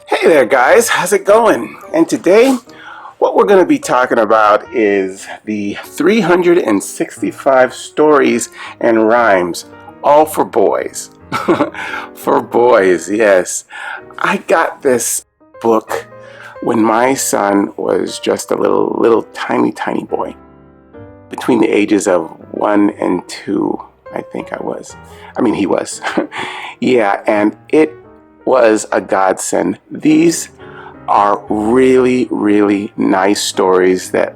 Hey there guys, how's it going? And today what we're going to be talking about is the 365 stories and rhymes, all for boys. For boys, yes. I got this book when my son was just a little tiny boy, between the ages of 1 and 2, I think he was. Yeah, and it was a godsend. These are really nice stories that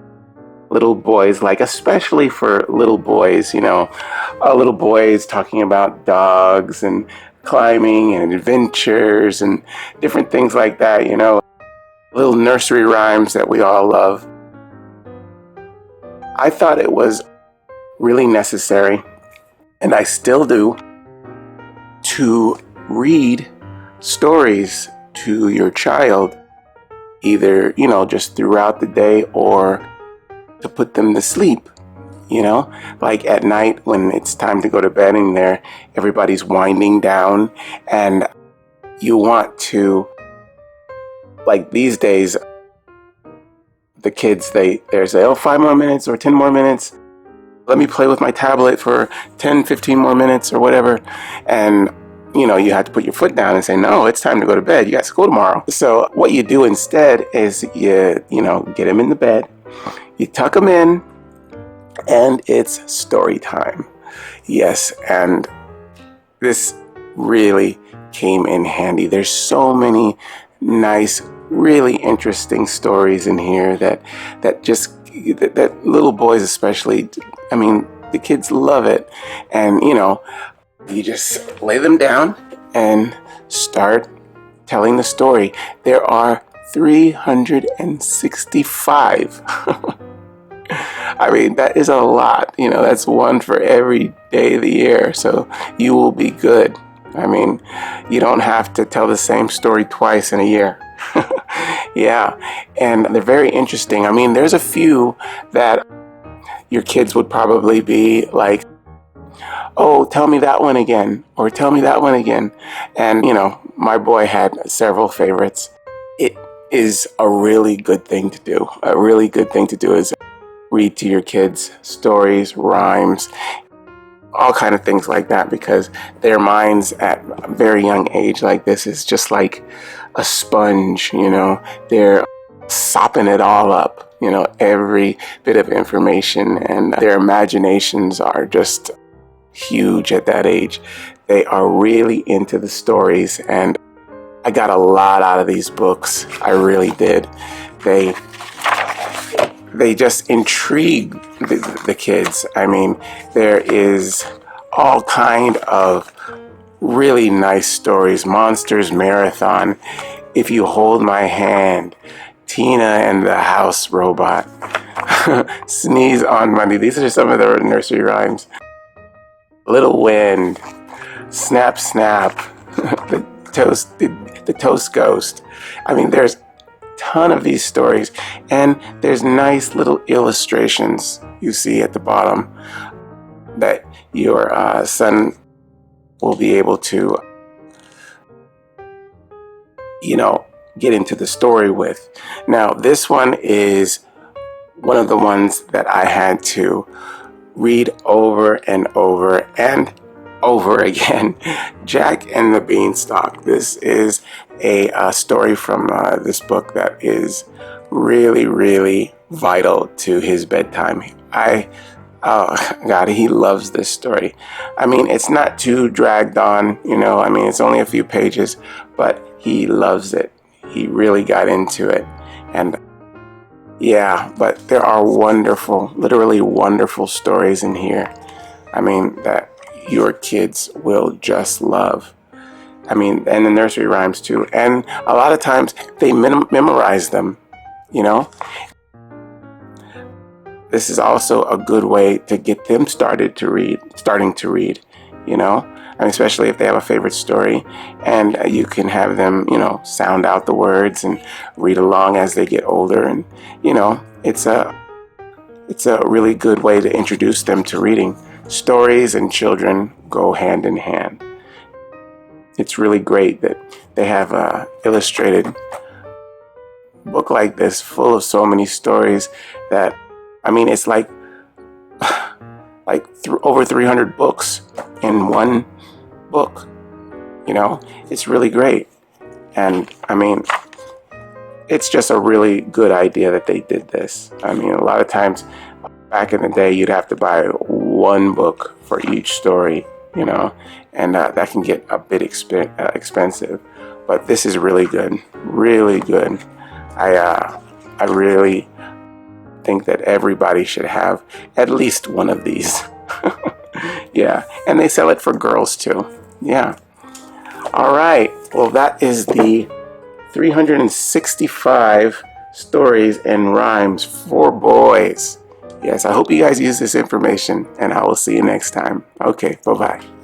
little boys like, especially for little boys, little boys talking about dogs and climbing and adventures and different things like that, little nursery rhymes that we all love. I thought it was really necessary, and I still do, to read stories to your child, either, just throughout the day or to put them to sleep, like at night when it's time to go to bed and everybody's winding down and you want to, like these days, the kids, they say, oh, 5 more minutes or 10 more minutes. Let me play with my tablet for 10, 15 more minutes or whatever. And you have to put your foot down and say, no, it's time to go to bed. You got school tomorrow. So what you do instead is you get him in the bed, you tuck him in, and it's story time. Yes, and this really came in handy. There's so many nice, really interesting stories in here that little boys especially, the kids love it. And, you just lay them down and start telling the story. There are 365. That is a lot. That's one for every day of the year. So you will be good. You don't have to tell the same story twice in a year. Yeah. And they're very interesting. There's a few that your kids would probably be like, oh, tell me that one again, or tell me that one again. And, my boy had several favorites. It is a really good thing to do. A really good thing to do is read to your kids stories, rhymes, all kind of things like that, because their minds at a very young age like this is just like a sponge, they're sopping it all up, every bit of information, and their imaginations are just huge at that age. They are really into the stories, and I got a lot out of these books. I really did. They just intrigue the kids. There is all kind of really nice stories. Monsters Marathon, If You Hold My Hand, Tina and the House Robot, Sneeze on Monday. These are just some of the nursery rhymes. Little Wind, Snap Snap, the Toast Ghost. There's a ton of these stories, and there's nice little illustrations you see at the bottom that your son will be able to, get into the story with. Now, this one is one of the ones that I had to read over and over and over again. Jack and the Beanstalk. This is a story from this book that is really vital to his bedtime. Oh God, he loves this story. It's not too dragged on, it's only a few pages, but he loves it. He really got into it. And yeah, but there are wonderful, literally wonderful stories in here. That your kids will just love. And the nursery rhymes too. And a lot of times they memorize them, This is also a good way to get them starting to read, especially if they have a favorite story, and you can have them, sound out the words and read along as they get older. And, it's a really good way to introduce them to reading. Stories and children go hand in hand. it's really great that they have a illustrated book like this full of so many stories that, I mean, it's like over 300 books in one book. You know, it's really great. And I mean, it's just a really good idea that they did this. I mean, a lot of times back in the day, you'd have to buy one book for each story, you know, and that can get a bit expensive. But this is really good, really good. I really think that everybody should have at least one of these. Yeah, and they sell it for girls too. Yeah. All right. Well, that is the 365 stories and rhymes for boys. Yes, I hope you guys use this information, and I will see you next time. Okay, bye-bye.